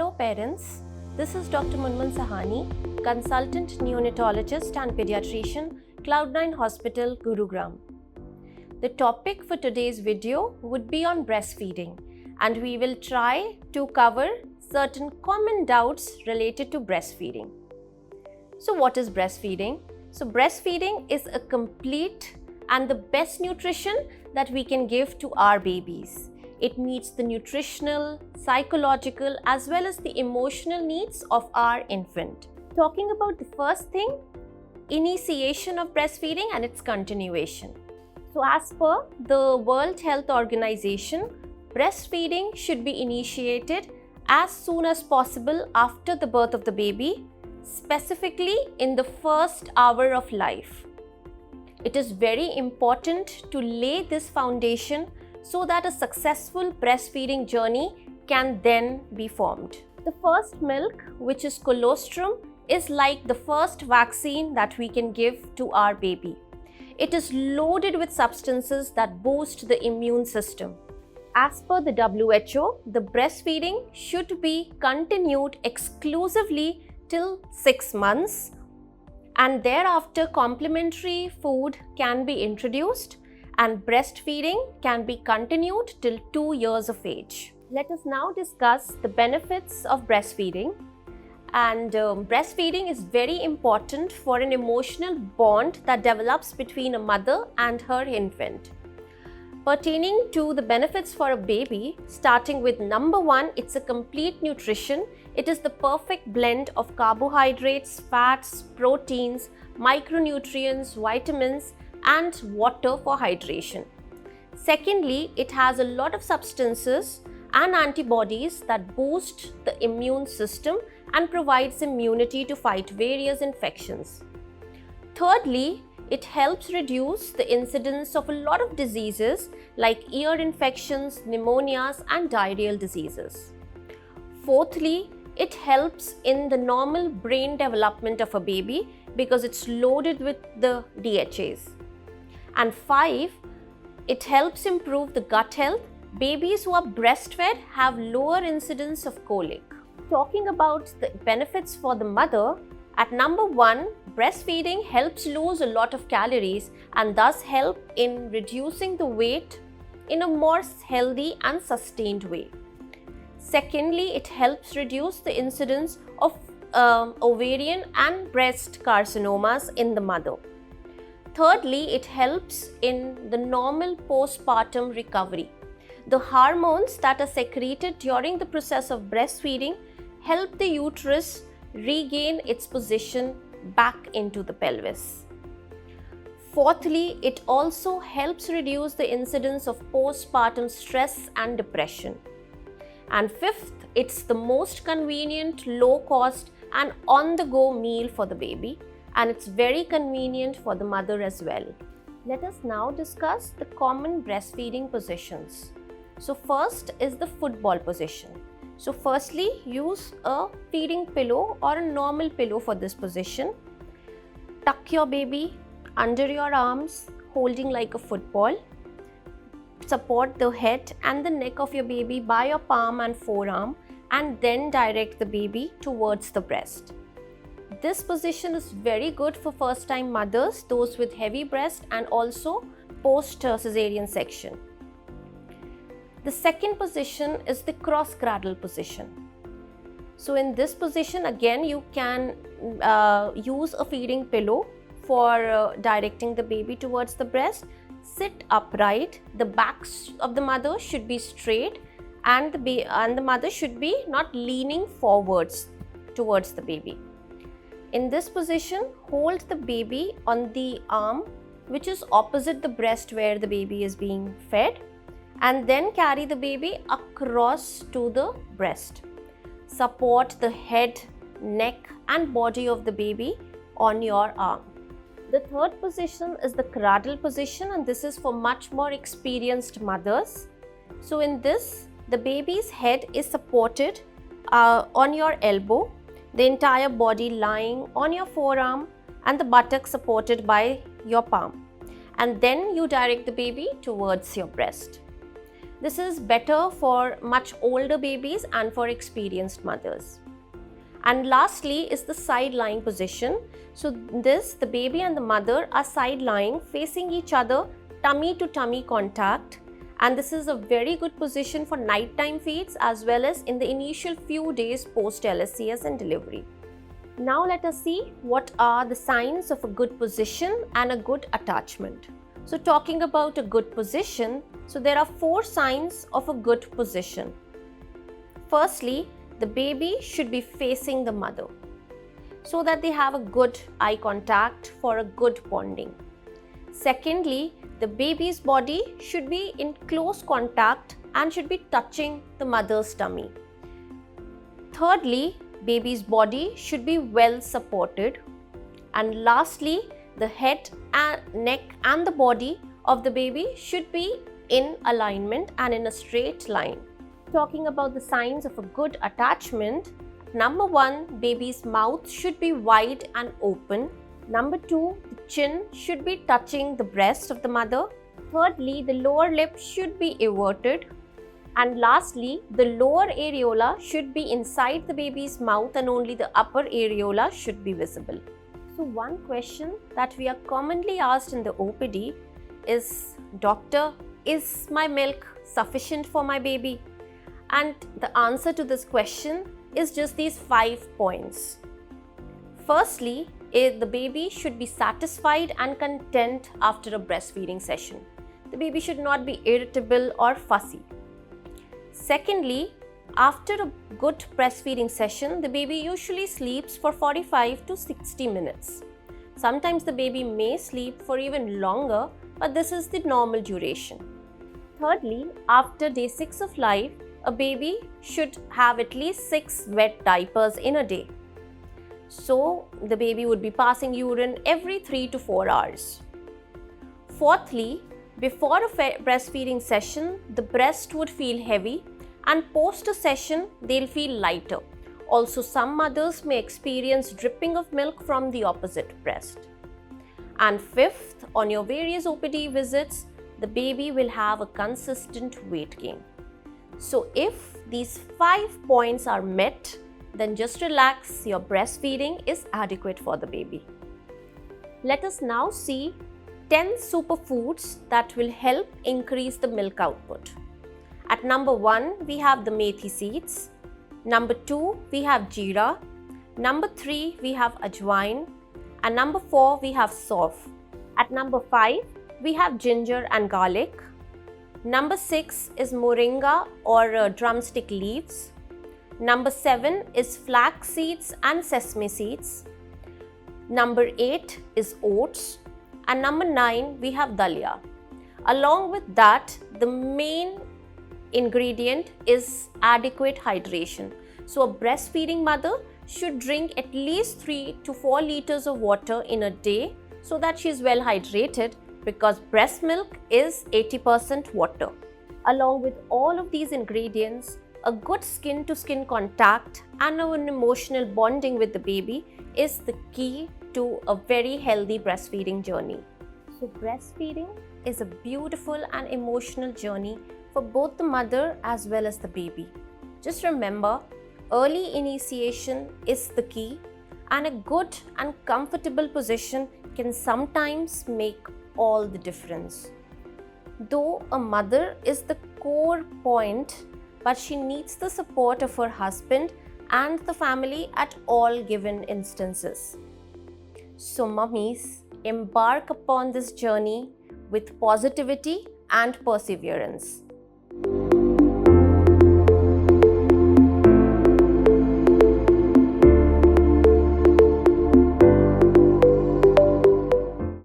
Hello parents, this is Dr. Munmun Sahani, consultant neonatologist and pediatrician, Cloud9 Hospital, Gurugram. The topic for today's video would be on breastfeeding, and we will try to cover certain common doubts related to breastfeeding. So what is breastfeeding? So breastfeeding is a complete and the best nutrition that we can give to our babies. It meets the nutritional, psychological as well as the emotional needs of our infant. Talking about the first thing, initiation of breastfeeding and its continuation. So as per the World Health Organization, breastfeeding should be initiated as soon as possible after the birth of the baby, specifically in the first hour of life. It is very important to lay this foundation so that a successful breastfeeding journey can then be formed. The first milk, which is colostrum, is like the first vaccine that we can give to our baby. It is loaded with substances that boost the immune system. As per the WHO, the breastfeeding should be continued exclusively till 6 months, and thereafter complementary food can be introduced and breastfeeding can be continued till 2 years of age. Let us now discuss the benefits of breastfeeding. And breastfeeding is very important for an emotional bond that develops between a mother and her infant. Pertaining to the benefits for a baby, starting with number 1, it's a complete nutrition. It is the perfect blend of carbohydrates, fats, proteins, micronutrients, vitamins, and water for hydration. Secondly, it has a lot of substances and antibodies that boost the immune system and provides immunity to fight various infections. Thirdly, it helps reduce the incidence of a lot of diseases like ear infections, pneumonias, and diarrheal diseases. Fourthly, it helps in the normal brain development of a baby because it's loaded with the DHAs. And 5, it helps improve the gut health. Babies who are breastfed have lower incidence of colic. Talking about the benefits for the mother, at number 1, breastfeeding helps lose a lot of calories and thus help in reducing the weight in a more healthy and sustained way. Secondly, it helps reduce the incidence of ovarian and breast carcinomas in the mother. Thirdly, it helps in the normal postpartum recovery. The hormones that are secreted during the process of breastfeeding help the uterus regain its position back into the pelvis. Fourthly, it also helps reduce the incidence of postpartum stress and depression. And fifth, it's the most convenient, low cost and on-the-go meal for the baby, and it's very convenient for the mother as well. Let us now discuss the common breastfeeding positions. So first is the football position. So firstly, use a feeding pillow or a normal pillow for this position. Tuck your baby under your arms, holding like a football. Support the head and the neck of your baby by your palm and forearm, and then direct the baby towards the breast. This position is very good for first-time mothers, those with heavy breast, and also post-cesarean section. The second position is the cross-cradle position. So in this position, again, you can use a feeding pillow for directing the baby towards the breast. Sit upright. The back of the mother should be straight, and the mother should be not leaning forwards towards the baby. In this position, hold the baby on the arm which is opposite the breast where the baby is being fed, and then carry the baby across to the breast. Support the head, neck and body of the baby on your arm. The third position is the cradle position, and this is for much more experienced mothers. So in this, the baby's head is supported on your elbow, the entire body lying on your forearm, and the buttocks supported by your palm. And then you direct the baby towards your breast. This is better for much older babies and for experienced mothers. And lastly is the side lying position. So the baby and the mother are side lying facing each other, tummy to tummy contact, and this is a very good position for nighttime feeds as well as in the initial few days post LSCS and delivery. Now let us see what are the signs of a good position and a good attachment. So talking about a good position, so there are 4 signs of a good position. Firstly, the baby should be facing the mother so that they have a good eye contact for a good bonding. Secondly, the baby's body should be in close contact and should be touching the mother's tummy. Thirdly, baby's body should be well supported. And lastly, the head and neck and the body of the baby should be in alignment and in a straight line. Talking about the signs of a good attachment, number 1, baby's mouth should be wide and open. Number 2, the chin should be touching the breast of the mother. Thirdly, the lower lip should be everted. And lastly, the lower areola should be inside the baby's mouth and only the upper areola should be visible. So one question that we are commonly asked in the OPD is, Doctor, is my milk sufficient for my baby? And the answer to this question is just these 5 points. Firstly, the baby should be satisfied and content after a breastfeeding session. The baby should not be irritable or fussy. Secondly, after a good breastfeeding session, the baby usually sleeps for 45 to 60 minutes. Sometimes the baby may sleep for even longer, but this is the normal duration. Thirdly, after day 6 of life, a baby should have at least 6 wet diapers in a day. So the baby would be passing urine every 3 to 4 hours. Fourthly, before a breastfeeding session, the breast would feel heavy, and post a session, they'll feel lighter. Also, some mothers may experience dripping of milk from the opposite breast. And fifth, on your various OPD visits, the baby will have a consistent weight gain. So if these 5 points are met, then just relax, your breastfeeding is adequate for the baby. Let us now see 10 superfoods that will help increase the milk output. At number 1, we have the methi seeds. Number 2, we have jeera. Number 3, we have ajwain. And number 4, we have sauf. At number 5, we have ginger and garlic. Number 6 is moringa or drumstick leaves. Number 7 is flax seeds and sesame seeds. Number 8 is oats. And number 9, we have dalia. Along with that, the main ingredient is adequate hydration. So a breastfeeding mother should drink at least 3 to 4 liters of water in a day so that she is well hydrated, because breast milk is 80% water. Along with all of these ingredients, a good skin to skin contact and an emotional bonding with the baby is the key to a very healthy breastfeeding journey. So breastfeeding is a beautiful and emotional journey for both the mother as well as the baby. Just remember, early initiation is the key, and a good and comfortable position can sometimes make all the difference. Though a mother is the core point, but she needs the support of her husband and the family at all given instances. So mummies, embark upon this journey with positivity and perseverance.